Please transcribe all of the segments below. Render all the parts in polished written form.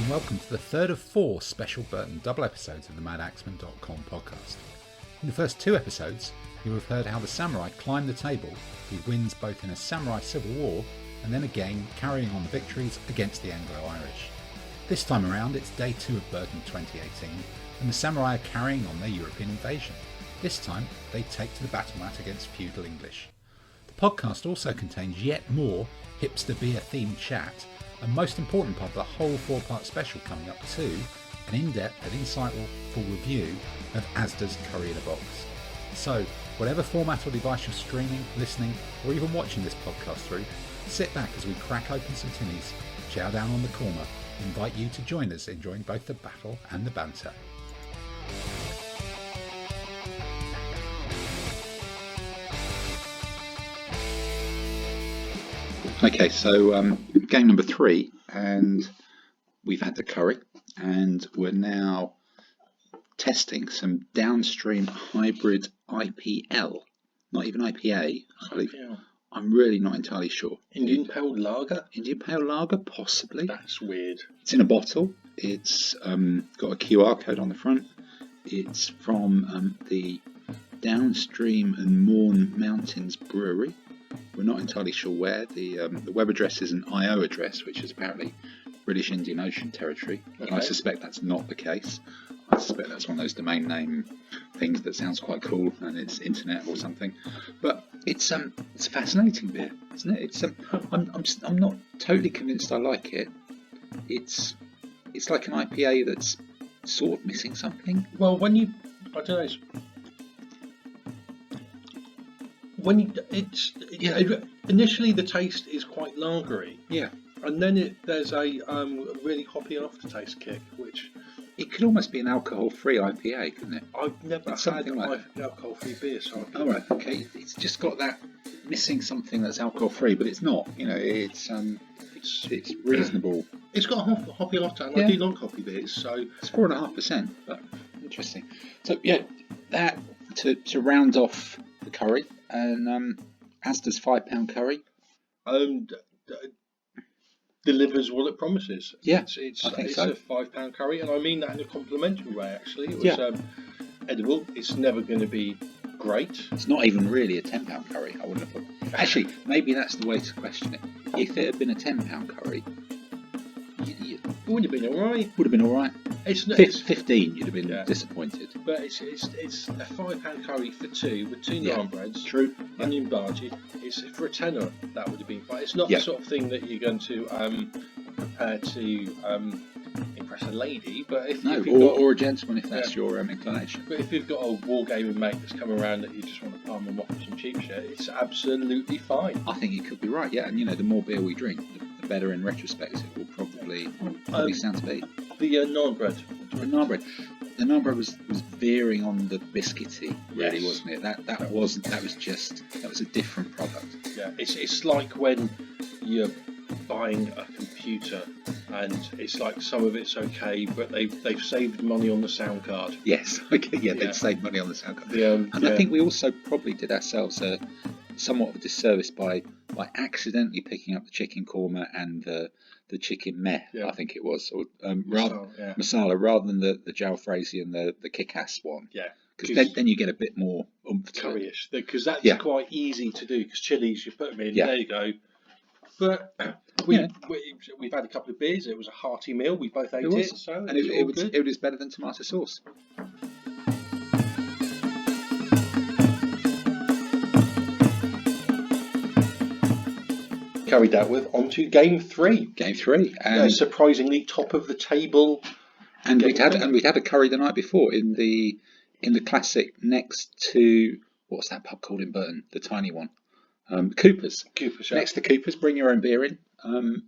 and welcome to the third of 4 special Burton Double episodes of the Madaxeman.com podcast. In the first 2 episodes, you have heard how the samurai climb the table through wins both in a samurai civil war and then again carrying on the victories against the Anglo-Irish. This time around it's day 2 of Burton 2018 and the samurai are carrying on their European invasion. This time they take to the battle mat against Feudal English. The podcast also contains yet more hipster beer themed chat, and most important part of the whole 4-part special coming up too, an in-depth and insightful review of Asda's Curry in a Box. So, whatever format or device you're streaming, listening, or even watching this podcast through, sit back as we crack open some tinnies, chow down on the korma, and invite you to join us enjoying both the battle and the banter. Okay, so game number 3, and we've had the curry, and we're now testing some downstream hybrid IPL, not even IPA. I'm really not entirely sure. Indian Pale Lager? Indian Pale Lager, possibly. That's weird. It's in a bottle. It's got a QR code on the front. It's from the Downstream and Mourne Mountains Brewery. We're not entirely sure where. The web address is an IO address, which is apparently British Indian Ocean territory. Okay. I suspect that's not the case. I suspect that's one of those domain name things that sounds quite cool and it's internet or something. But it's a fascinating beer, isn't it? It's I'm not totally convinced I like it. It's like an IPA that's sort of missing something. Well, initially the taste is quite lagery. Yeah. And then there's a really hoppy aftertaste kick, which... It could almost be an alcohol-free IPA, couldn't it? I've never had an alcohol-free beer, so... Oh, right, okay. It's just got that missing something that's alcohol-free, but it's not. You know, it's reasonable. It's got a hoppy latte, and I do like hoppy beers, so... It's 4.5%, but interesting. So, yeah, that to round off the curry, and Asda's £5 curry. Delivers what it promises. Yeah, it's I think so. A £5 curry, and I mean that in a complimentary way. Actually, it was edible. It's never going to be great. It's not even really a £10 curry. I wouldn't have thought. Actually, maybe that's the way to question it. If it had been a £10 curry, it would have been all right. Would have been all right. It's 15. You'd have been disappointed. But it's a £5 curry for 2 with 2 naan breads. True. Onion bhaji. It's for a tenner. That would have been fine. It's not the sort of thing that you're going to prepare to impress a lady, but if or a gentleman if that's your inclination. But if you've got a wargaming mate that's come around that you just want to palm them off with some cheap shit, it's absolutely fine. I think you could be right. Yeah, and the more beer we drink, the better in retrospect it will probably sound to be. The naan bread. The naan bread was veering on the biscuity, really, wasn't it? That was a different product. Yeah, it's like when you're buying a computer and it's like some of it's okay, but they've saved money on the sound card. Yes, okay, they've saved money on the sound card. I think we also probably did ourselves somewhat of a disservice by accidentally picking up the chicken korma and the chicken meh, I think it was, or masala, rather than the jalfrezi and the kick-ass one. Yeah. Because then you get a bit more oomph to curryish, because that's quite easy to do, because chilies, you put them in, there you go. But we've had a couple of beers, it was a hearty meal, we both ate it, so it was better than tomato sauce. Carried that with onto game 3. Game 3, and surprisingly top of the table. And we'd had a curry the night before in the classic next to what's that pub called in Burton? The tiny one, Cooper's. Cooper's. Next to Cooper's, bring your own beer in.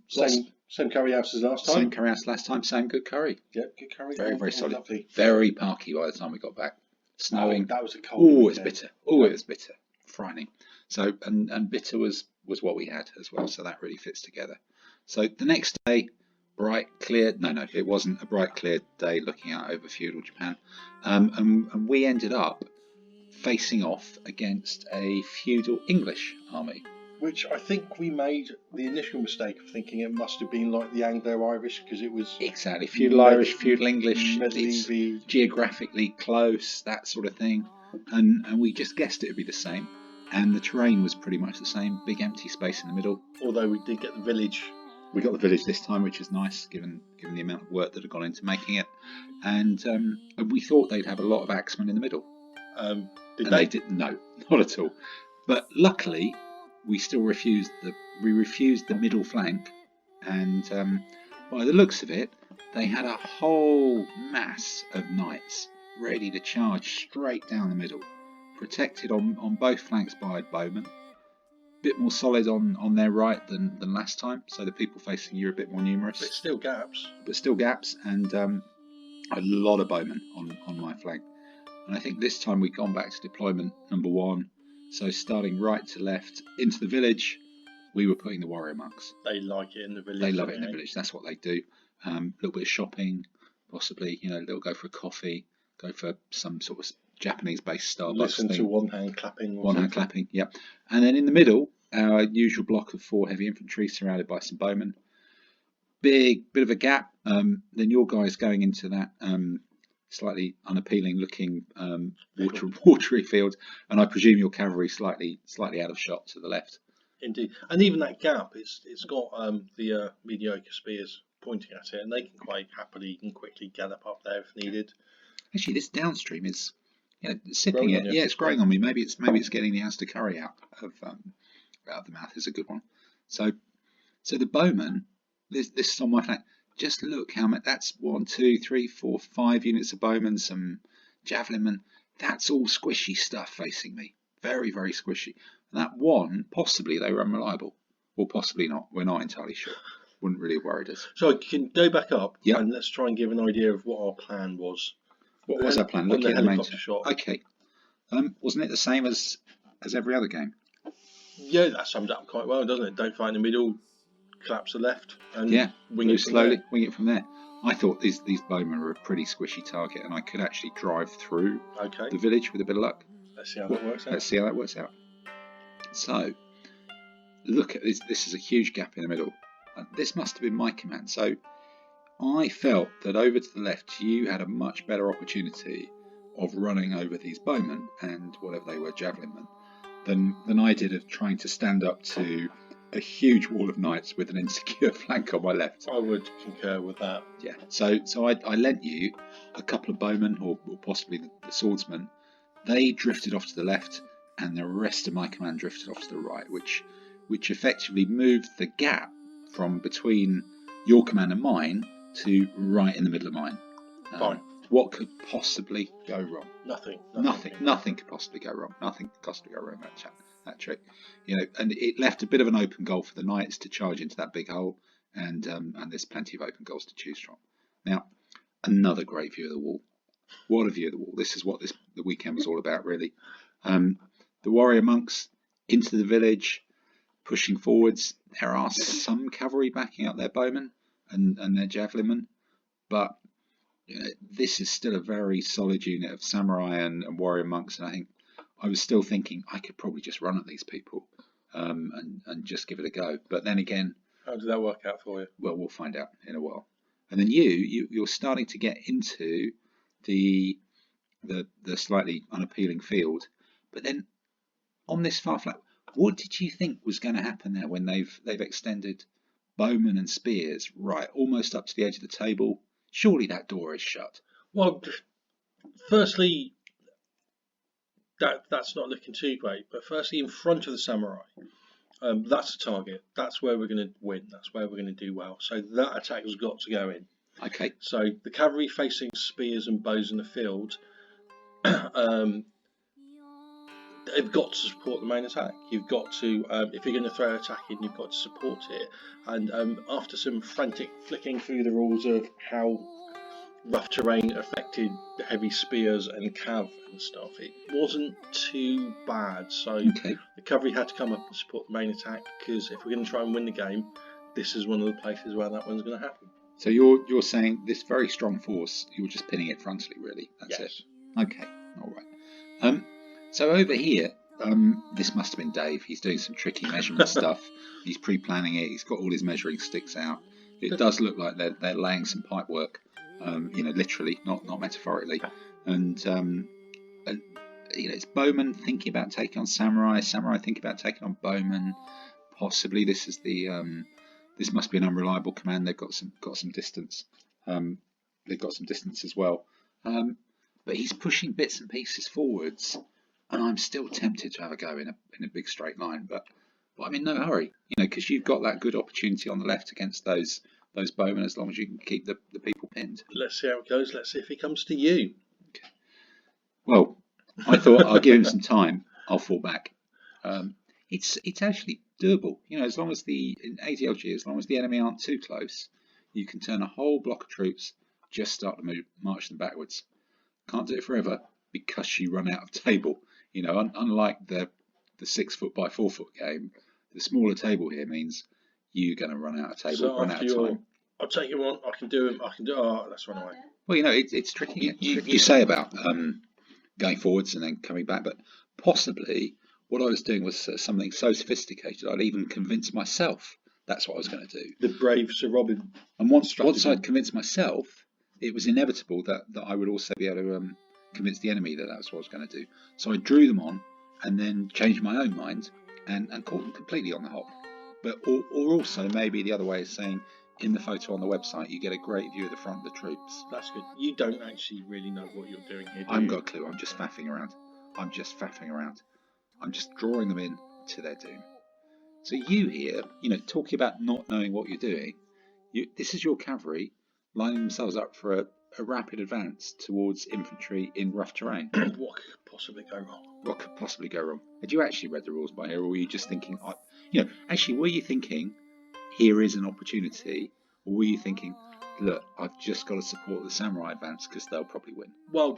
Same curry house as last time. Same curry house last time. Same good curry. Yep, good curry. Very very solid. Lovely. Very parky by the time we got back. Snowing. That was a cold. Oh, it's bitter. Oh, it was bitter. Frightening. So and bitter was what we had as well, so that really fits together. So the next day, bright, clear, no, it wasn't a bright, clear day looking out over feudal Japan, and we ended up facing off against a feudal English army. Which I think we made the initial mistake of thinking it must have been like the Anglo-Irish because it was exactly Feudal Irish, Feudal English, it's geographically close, that sort of thing, and we just guessed it would be the same, and the terrain was pretty much the same, big empty space in the middle. Although we did get the village. We got the village this time, which is nice given the amount of work that had gone into making it, and we thought they'd have a lot of axemen in the middle. They didn't. No, not at all. But luckily, we still refused the middle flank, and by the looks of it, they had a whole mass of knights ready to charge straight down the middle, protected on both flanks by bowmen. Bit more solid on their right than last time, so the people facing you are a bit more numerous. But still gaps. And a lot of bowmen on my flank. And I think this time we've gone back to deployment number 1. So starting right to left into the village, we were putting the warrior monks. They like it in the village. They love it in the village. That's what they do. A little bit of shopping, possibly. They'll go for a coffee, go for some sort of Japanese-based Starbucks Listen thing. to one hand clapping. Hand clapping. Yep. And then in the middle, our usual block of 4 heavy infantry surrounded by some bowmen. Big bit of a gap. Then your guys going into that slightly unappealing looking watery field, and I presume your cavalry slightly out of shot to the left. Indeed, and even that gap, it's got the mediocre spears pointing at it, and they can quite happily and quickly gallop up there if needed. Actually, this downstream is sipping it. Yeah, it's growing on me. Maybe it's getting the Asda curry out of the mouth is a good one. So the bowman, this is on my flank. Just look how much. That's 1, 2, 3, 4, 5 units of bowmen, some javelin men. That's all squishy stuff facing me. Very, very squishy. And that one, possibly they were unreliable, or possibly not. We're not entirely sure. Wouldn't really have worried us. So I can go back up, yep, and let's try and give an idea of what our plan was. What was our plan? Looking at the helicopter shot. Okay. Wasn't it the same as every other game? Yeah, that sums up quite well, doesn't it? Don't fight in the middle, collapse the left, and wing it slowly. Wing it from there. I thought these bowmen were a pretty squishy target, and I could actually drive through the village with a bit of luck. Let's see how that works out. Let's see how that works out. So, look at this. This is a huge gap in the middle. This must have been my command. So, I felt that over to the left, you had a much better opportunity of running over these bowmen and whatever they were, javelin men, than I did of trying to stand up to a huge wall of knights with an insecure flank on my left. I would concur with that. Yeah. So I lent you a couple of bowmen, or possibly the swordsmen. They drifted off to the left, and the rest of my command drifted off to the right, which effectively moved the gap from between your command and mine to right in the middle of mine. Fine. What could possibly go wrong? Nothing could possibly go wrong. Nothing could possibly go wrong that trick. And it left a bit of an open goal for the knights to charge into that big hole, and there's plenty of open goals to choose from. Now, another great view of the wall. What a view of the wall. This is what the weekend was all about, really. The warrior monks into the village, pushing forwards. There are some cavalry backing up their bowmen and their javelin men, but this is still a very solid unit of samurai and warrior monks, and I think I was still thinking I could probably just run at these people and just give it a go. But then again, how did that work out for you? Well, we'll find out in a while. And then you're starting to get into the slightly unappealing field, but then on this far flat, what did you think was going to happen there when they've extended bowmen and spears right almost up to the edge of the table? Surely that door is shut. Well, firstly, that's not looking too great. But firstly, in front of the samurai, that's the target. That's where we're going to win. That's where we're going to do well. So that attack has got to go in. Okay. So the cavalry facing spears and bows in the field, they've got to support the main attack. You've got to, if you're going to throw an attack in, you've got to support it. And after some frantic flicking through the rules of how rough terrain affected the heavy spears and cav and stuff, it wasn't too bad. So the cavalry had to come up and support the main attack, because if we're going to try and win the game, this is one of the places where that one's going to happen. So you're saying this very strong force, you're just pinning it frontally, really? That's yes. It. Okay, all right. So over here, this must have been Dave. He's doing some tricky measurement stuff. He's pre-planning it. He's got all his measuring sticks out. It does look like they're laying some pipe work, literally, not metaphorically. And it's bowmen thinking about taking on samurai thinking about taking on bowmen. Possibly this is this must be an unreliable command. They've got some distance. They've got some distance as well. But he's pushing bits and pieces forwards, and I'm still tempted to have a go in a big straight line. But I'm in no hurry, because you've got that good opportunity on the left against those bowmen, as long as you can keep the people pinned. Let's see how it goes. Let's see if he comes to you. Okay. Well, I thought I'll give him some time. I'll fall back. It's actually doable, as long as in ADLG, as long as the enemy aren't too close, you can turn a whole block of troops, just start to march them backwards. Can't do it forever because you run out of table. Unlike the 6 foot by 4 foot game, the smaller table here means you're going to run out of table, so run out of time. I'll take you on. I can do him. Oh, let's run away. Well, it's tricky. You say about going forwards and then coming back, but possibly what I was doing was something so sophisticated I'd even convince myself that's what I was going to do. The brave Sir Robin. And once I'd convinced myself, it was inevitable that I would also be able to convince the enemy that that's what I was going to do. So I drew them on and then changed my own mind and caught them completely on the hop. But or also maybe the other way is saying, in the photo on the website, you get a great view of the front of the troops. That's good. You don't actually really know what you're doing here, do I haven't you? got a clue. I'm just faffing around. I'm just drawing them in to their doom. So you here, talking about not knowing what you're doing, this is your cavalry lining themselves up for a rapid advance towards infantry in rough terrain. What could possibly go wrong? What could possibly go wrong? Had you actually read the rules by here, or were you just thinking, actually, were you thinking, here is an opportunity, or were you thinking, look, I've just got to support the samurai advance because they'll probably win? Well,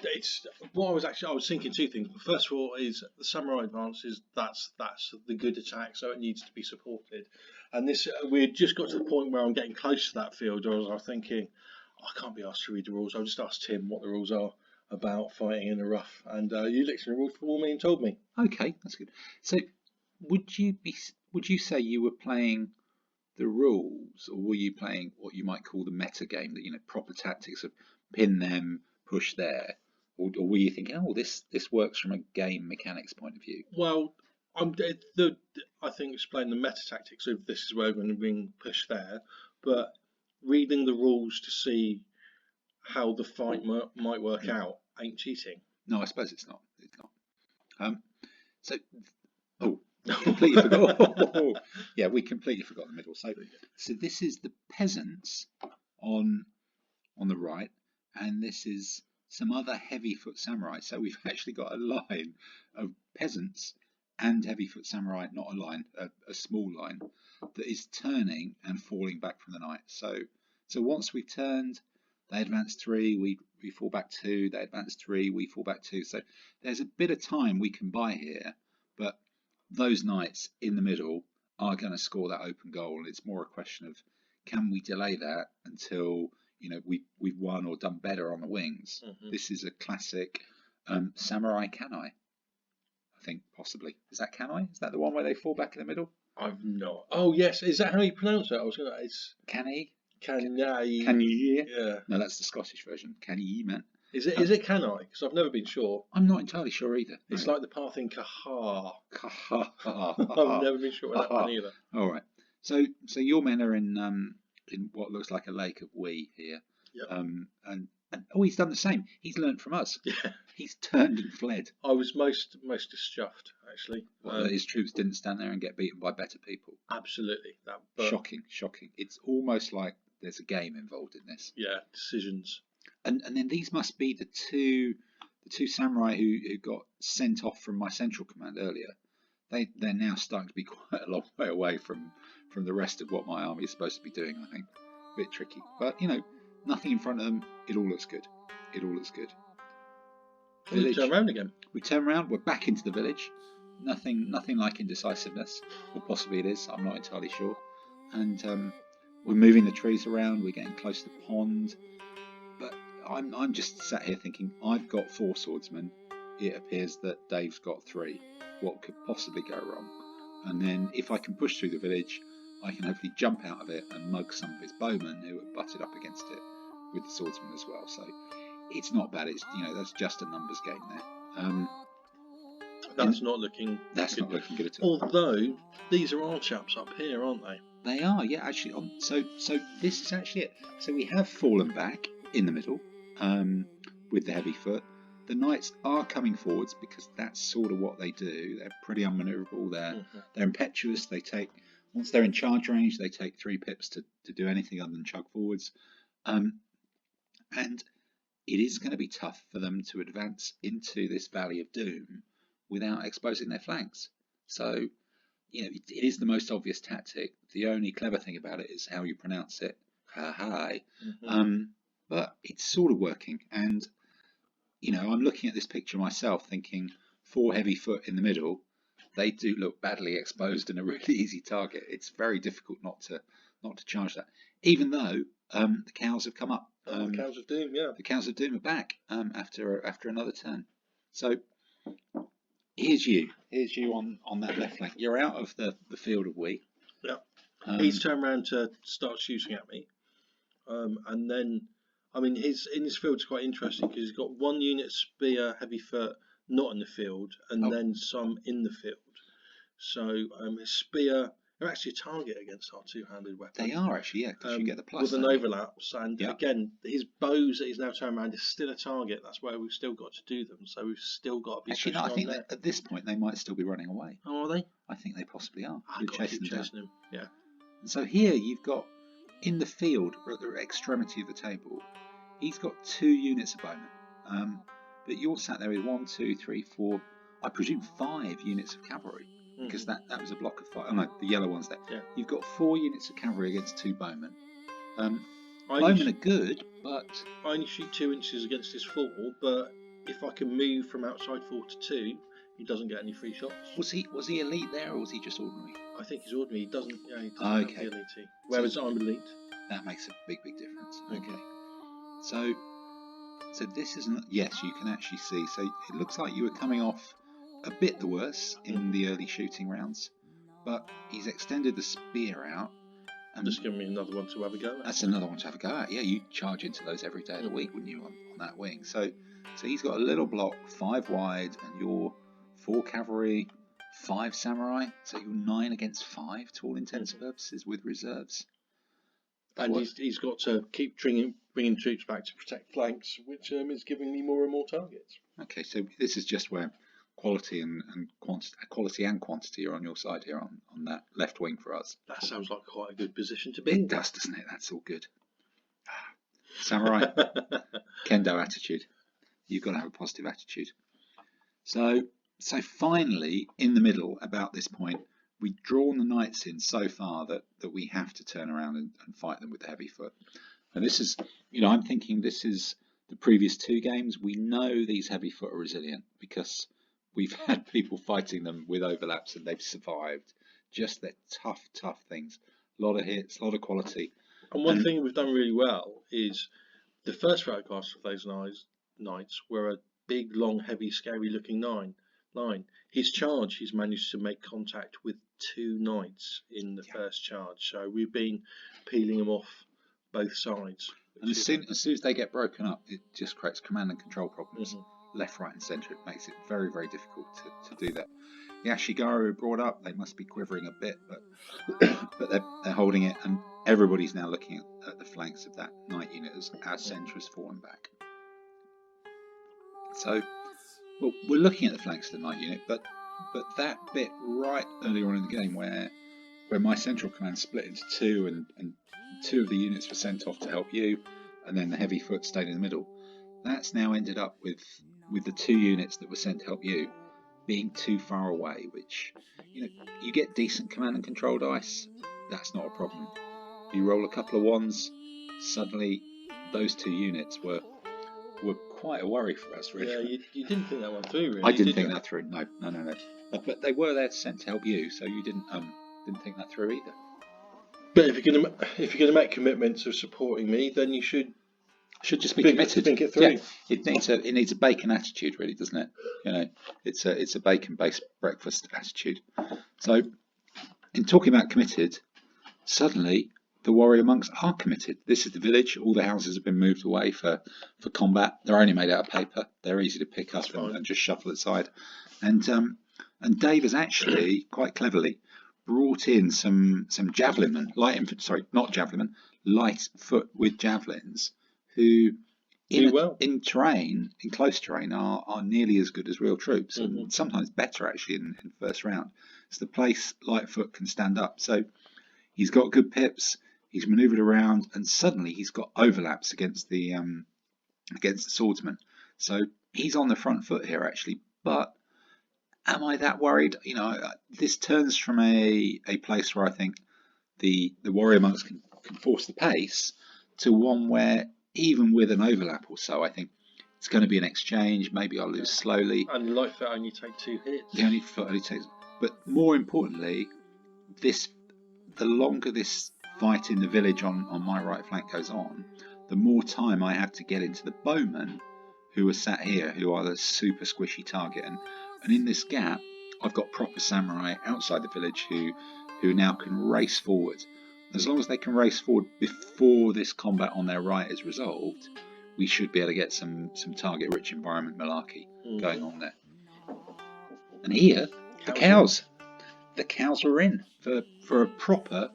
I was thinking two things. First of all, is the samurai advance that's the good attack, so it needs to be supported. And this we had just got to the point where I'm getting close to that field, where I was thinking, I can't be asked to read the rules. I'll just ask Tim what the rules are about fighting in the rough, and you looked at the rules for me and told me. Okay, that's good. So, would you say you were playing the rules, or were you playing what you might call the meta game, that proper tactics of pin them, push there, or were you thinking, this works from a game mechanics point of view? Well, I think explain the meta tactics of this is where we're going to bring push there, but reading the rules to see how the fight might work out ain't cheating. No, I suppose it's not. It's not. Completely forgot. Yeah, we completely forgot the middle. So this is the peasants on the right, and this is some other heavy foot samurai. So we've actually got a line of peasants and heavy foot samurai, not a line, a small line that is turning and falling back from the knight. So once we've turned, they advance 3, we fall back 2, they advance 3, we fall back 2. So there's a bit of time we can buy here, but those knights in the middle are going to score that open goal, and it's more a question of, can we delay that until we've won or done better on the wings. Mm-hmm. This is a classic samurai kanai, I think, possibly. Is that kanai? Is that the one where they fall back in the middle? I've not. Oh yes, is that how you pronounce it? It's kanai. Kanai. Kanai. Yeah. No, that's the Scottish version. Kanai, man. Is it kanai? Because I've never been sure. I'm not entirely sure either. It's like the path in Kaha. Kaha. I've never been sure about that one either. All right. So your men are in what looks like a lake of wee here. Yep. And he's done the same. He's learnt from us. Yeah. He's turned and fled. I was most dischuffed, actually. That his troops didn't stand there and get beaten by better people. Absolutely. Shocking. It's almost like there's a game involved in this. Yeah, decisions. And then these must be the two samurai who got sent off from my central command earlier. They're now starting to be quite a long way away from the rest of what my army is supposed to be doing, I think. A bit tricky. But, nothing in front of them. It all looks good. We turn around again. We turn around. We're back into the village. Nothing like indecisiveness. Or possibly it is. I'm not entirely sure. And we're moving the trees around. We're getting close to the pond. But I'm just sat here thinking, I've got 4 swordsmen it appears that Dave's got 3. What could possibly go wrong? And then if I can push through the village, I can hopefully jump out of it and mug some of his bowmen who are butted up against it with the swordsman as well. So it's not bad. It's that's just a numbers game there. That's not looking good at all. Although these are our chaps up here, aren't they? They are, yeah. Actually, so this is actually it. So we have fallen back in the middle with the heavy foot. The knights are coming forwards because that's sort of what they do. They're pretty unmanoeuvrable. They're impetuous. Once they're in charge range, they take 3 pips to do anything other than chug forwards. And it is going to be tough for them to advance into this Valley of Doom without exposing their flanks. So, it is the most obvious tactic. The only clever thing about it is how you pronounce it. Ha-hi. But it's sort of working. And, I'm looking at this picture myself thinking 4 heavy foot in the middle. They do look badly exposed and a really easy target. It's very difficult not to charge that. Even though the cows have come up. The cows of doom, yeah. The cows of doom are back after another turn. So here's you on that left flank. You're out of the field of wheat. Yeah. He's turned around to start shooting at me, and then his field's quite interesting because he's got 1 unit spear heavy foot not in the field, and then some in the field. So his spear are actually a target against our 2-handed weapon. They are actually, yeah, because you get the plus. With an overlaps, and again, his bows that he's now turned around is still a target. That's where we've still got to do them. So we've still got to be actually. No, I think that at this point they might still be running away. Oh, are they? I think they possibly are. I've got to keep chasing him. Yeah. And so here you've got in the field at the extremity of the table, he's got 2 units of bowmen. But you're sat there with 1, 2, 3, 4, I presume 5 units of cavalry, because that was a block of 5. Oh no, the yellow one's there. Yeah. You've got 4 units of cavalry against 2 bowmen. Bowmen are good, but I only shoot 2 inches against his 4. But if I can move from outside 4 to 2, he doesn't get any free shots. Was he elite there, or was he just ordinary? I think he's ordinary. He doesn't have the elite. Whereas I'm elite. That makes a big difference. Okay. So this isn't. Yes, you can actually see. So it looks like you were coming off a bit the worse in the early shooting rounds, but he's extended the spear out. And just give me another one to have a go at. That's another one to have a go at. Yeah, you charge into those every day of the week, wouldn't you, on that wing? So he's got a little block 5 wide, and you're 4 cavalry, 5 samurai. So you're 9 against 5 to all intents and purposes with reserves. And he's got to keep bringing troops back to protect flanks, which is giving me more and more targets. Okay, so this is just where quality and quantity are on your side here on that left wing for us. That sounds like quite a good position to be. It does, doesn't it? That's all good. Samurai, kendo attitude. You've got to have a positive attitude. So finally, in the middle, about this point, we've drawn the knights in so far that we have to turn around and fight them with the heavy foot. And this is, I'm thinking this is the previous 2 games. We know these heavy foot are resilient because we've had people fighting them with overlaps and they've survived. Just they're tough things. A lot of hits, a lot of quality. And one thing we've done really well is the first photographs of those knights were a big, long, heavy, scary-looking line. His charge, he's managed to make contact with 2 knights in the first charge. So we've been peeling them off both sides. And as soon as they get broken up, it just creates command and control problems. Left, right and centre. It makes it very, very difficult to do that. The Ashigaru are brought up. They must be quivering a bit, but they're holding it. And everybody's now looking at the flanks of that knight unit as our centre has fallen back. So we're looking at the flanks of the knight unit, but that bit right earlier on in the game where my central command split into 2 and 2 of the units were sent off to help you, and then the heavy foot stayed in the middle. That's now ended up with the 2 units that were sent to help you being too far away, which you get decent command and control dice. That's not a problem. You roll a couple of 1s, suddenly those 2 units were quite a worry for us, really. Yeah, you didn't think that one through, really. I didn't think that through. No. But they were there sent to help you, so you didn't think that through either. But if you're going to make commitments of supporting me, then you should should just be committed. Think it through. Yeah, it needs a bacon attitude, really, doesn't it? You know, it's a bacon-based breakfast attitude. So, in talking about committed, suddenly the warrior monks are committed. This is the village. All the houses have been moved away for combat. They're only made out of paper. They're easy to pick up and just shuffle aside. And Dave has actually quite cleverly brought in some javelinmen, light foot with javelins, who in close terrain are nearly as good as real troops, and sometimes better actually in first round. It's the place Lightfoot can stand up. So he's got good pips. He's manoeuvred around, and suddenly he's got overlaps against the swordsman. So he's on the front foot here actually. But am I that worried? You know, this turns from a place where I think the warrior monks can force the pace to one where even with an overlap or so, I think it's going to be an exchange. Maybe I'll lose slowly. And Lightfoot only take 2 hits. The only foot only takes. But more importantly, the longer this fight in the village on my right flank goes on, the more time I have to get into the bowmen who are sat here, who are the super squishy target. And in this gap, I've got proper samurai outside the village who now can race forward. As long as they can race forward before this combat on their right is resolved, we should be able to get some target-rich environment malarkey going on there. And here, the cows are in for a proper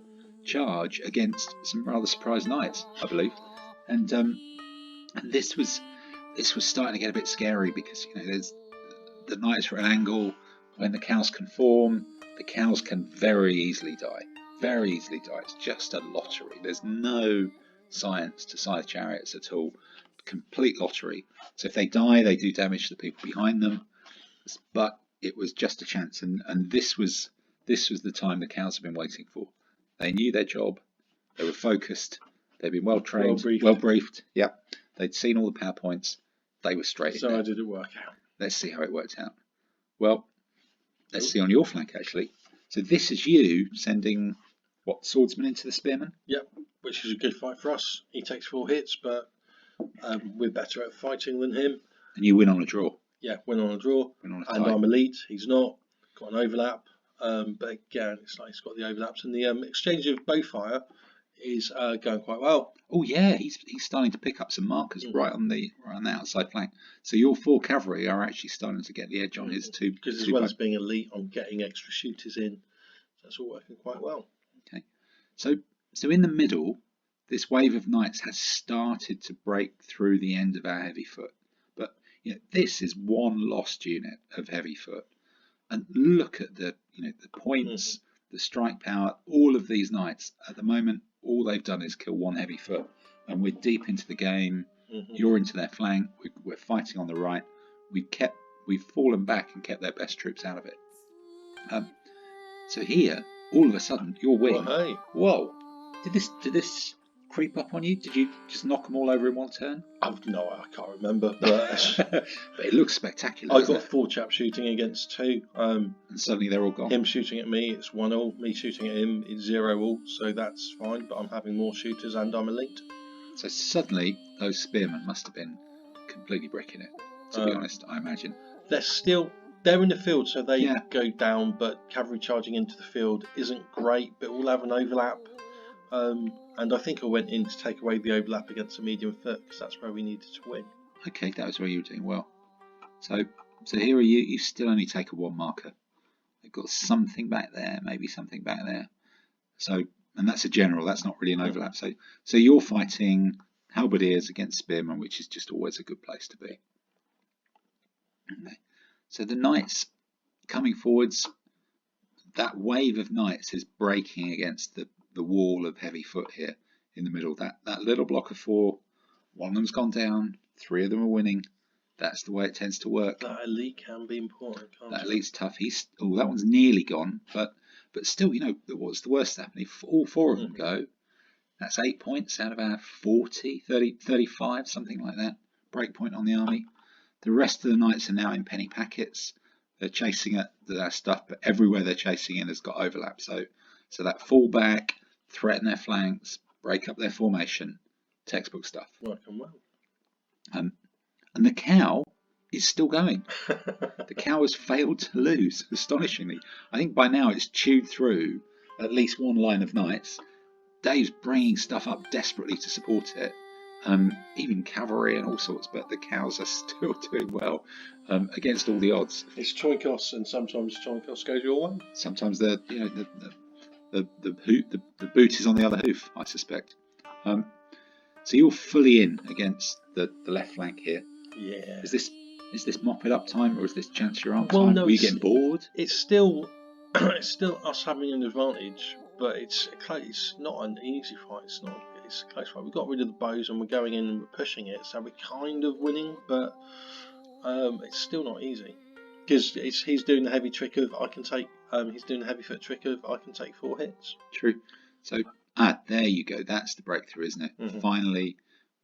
charge against some rather surprised knights, I believe. And this was starting to get a bit scary because there's the knights are at an angle. When the cows conform, the cows can very easily die. Very easily die. It's just a lottery. There's no science to scythe chariots at all. Complete lottery. So if they die, they do damage to the people behind them. But it was just a chance, and this was the time the cows have been waiting for. They knew their job. They were focused. They'd been well trained, well briefed. Yeah, they'd seen all the PowerPoints. They were straight in there. So how did it work out? Let's see how it worked out. Well, let's see on your flank actually. So this is you sending swordsman into the spearman? Yep, which is a good fight for us. He takes 4 hits, but we're better at fighting than him. And you win on a draw. Yeah, win on a draw. And I'm elite. He's not. Got an overlap. But again, it's like he's got the overlaps, and the exchange of bow fire is going quite well. Oh yeah, he's starting to pick up some markers right on the outside flank. So your 4 cavalry are actually starting to get the edge on his 2. Because as well as being elite, I'm getting extra shooters in. So that's all working quite well. Okay, so in the middle, this wave of knights has started to break through the end of our heavy foot. But this is one lost unit of heavy foot, and look at the points, the strike power. All of these knights at the moment, all they've done is kill 1 heavy foot, and we're deep into the game. You're into their flank. We're fighting on the right. We've fallen back and kept their best troops out of it. So here, all of a sudden, your wing. Well, hey. Whoa! Did this creep up on you? Did you just knock them all over in one turn? No, I can't remember. But, but it looks spectacular. I got 4 chaps shooting against 2. And suddenly they're all gone. Him shooting at me, it's 1-all. Me shooting at him, it's 0-all. So that's fine. But I'm having more shooters, and I'm elite. So suddenly, those spearmen must have been completely bricking it. To be honest, I imagine they're in the field, so they go down. But cavalry charging into the field isn't great. But we'll have an overlap. And I think I went in to take away the overlap against a medium foot because that's where we needed to win. Okay, that was where you were doing well. So here are you. You still only take a 1 marker. They've got something back there, maybe something back there. So, and that's a general. That's not really an overlap. So you're fighting halberdiers against spearmen, which is just always a good place to be. Okay. So the knights coming forwards. That wave of knights is breaking against the wall of heavy foot here in the middle. That little block of 4, 1 of them's gone down, 3 of them are winning. That's the way it tends to work. That elite can be important, can't That elite's tough. That one's nearly gone, but still, what's the worst happening? If all 4 of them go, that's 8 points out of our 40, 30, 35, something like that. Break point on the army. The rest of the knights are now in penny packets. They're chasing at their stuff, but everywhere they're chasing in has got overlap. So that fall back, threaten their flanks, break up their formation, textbook stuff. Working well. And the cow is still going. The cow has failed to lose, astonishingly. I think by now it's chewed through at least one line of knights. Dave's bringing stuff up desperately to support it, even cavalry and all sorts, but the cows are still doing well against all the odds. It's Troikos, and sometimes Troikos goes your way. Sometimes the boot is on the other hoof, I suspect. So you're fully in against the left flank here. Yeah. Is this mop it up time, or is this chance your arm Well, time? no, Are you getting bored? It's still us having an advantage, but it's not an easy fight. It's a close fight. We got rid of the bows and we're going in and we're pushing it, so we're kind of winning, but it's still not easy because he's doing the heavy trick of he's doing the heavy foot trick of I can take 4 hits. True. So there you go. That's the breakthrough, isn't it? Mm-hmm. Finally,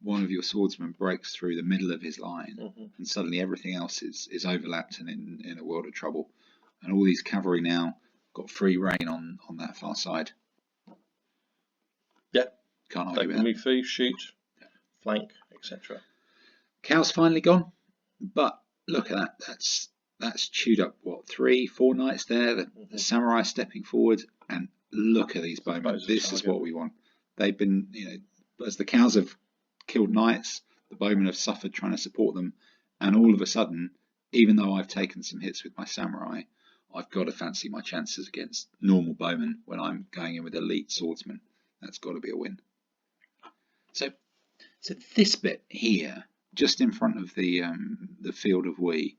one of your swordsmen breaks through the middle of his line, and suddenly everything else is overlapped and in a world of trouble. And all these cavalry now got free rein on that far side. Yeah. Can't They argue with can that. move through, shoot, flank, etc. Cow's finally gone, but look at that. That's chewed up, 3-4 knights there. The samurai stepping forward, and look at these bowmen. This is what we want. They've been, as the cows have killed knights, the bowmen have suffered trying to support them, and all of a sudden, even though I've taken some hits with my samurai, I've got to fancy my chances against normal bowmen when I'm going in with elite swordsmen. That's got to be a win. So this bit here, just in front of the field of Wee,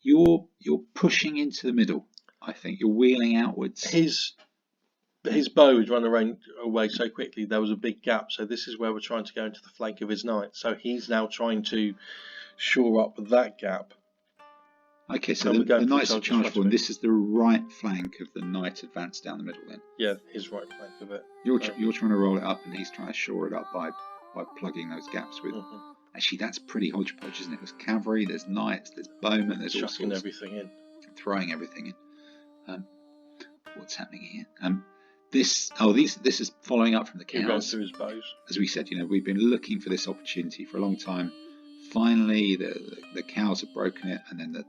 you're pushing into the middle. I think you're wheeling outwards. His bow had run away so quickly there was a big gap, so this is where we're trying to go into the flank of his knight. So he's now trying to shore up that gap. Okay, so the knights are charged forward, and this is the right flank of the knight advance down the middle then? Yeah, his right flank of it. You're trying to roll it up, and he's trying to shore it up by plugging those gaps with... Actually, that's pretty hodgepodge, isn't it? There's cavalry, there's knights, there's bowmen, there's all sorts. Everything in. Throwing everything in. What's happening here? This is following up from the cows. He runs through his bows. As we said, we've been looking for this opportunity for a long time. Finally, the cows have broken it, and then the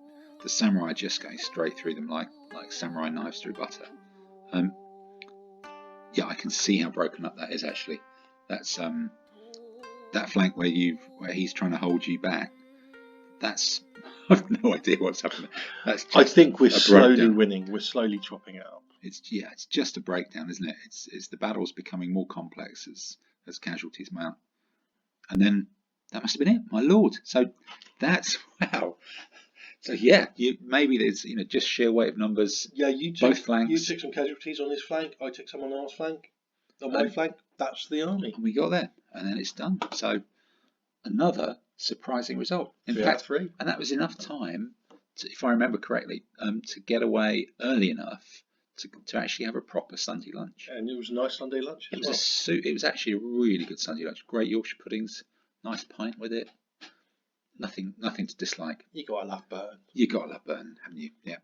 samurai just going straight through them like samurai knives through butter. I can see how broken up that is actually. That's that flank where he's trying to hold you back. That's I've no idea what's happening. I think we're slowly winning. We're slowly chopping it up. It's just a breakdown, isn't it? It's the battle's becoming more complex as casualties mount. And then that must have been it, my lord. So that's wow. So maybe there's just sheer weight of numbers. Yeah, both flanks. You took some casualties on this flank. I took some on our flank. On my flank, that's the army. And we got there, and then it's done. So another surprising result. In fact, 3. And that was enough time, if I remember correctly, to get away early enough to actually have a proper Sunday lunch. And it was a nice Sunday lunch. It was actually a really good Sunday lunch. Great Yorkshire puddings, nice pint with it. Nothing to dislike. You gotta love Burton. You gotta love Burton, haven't you? Yeah.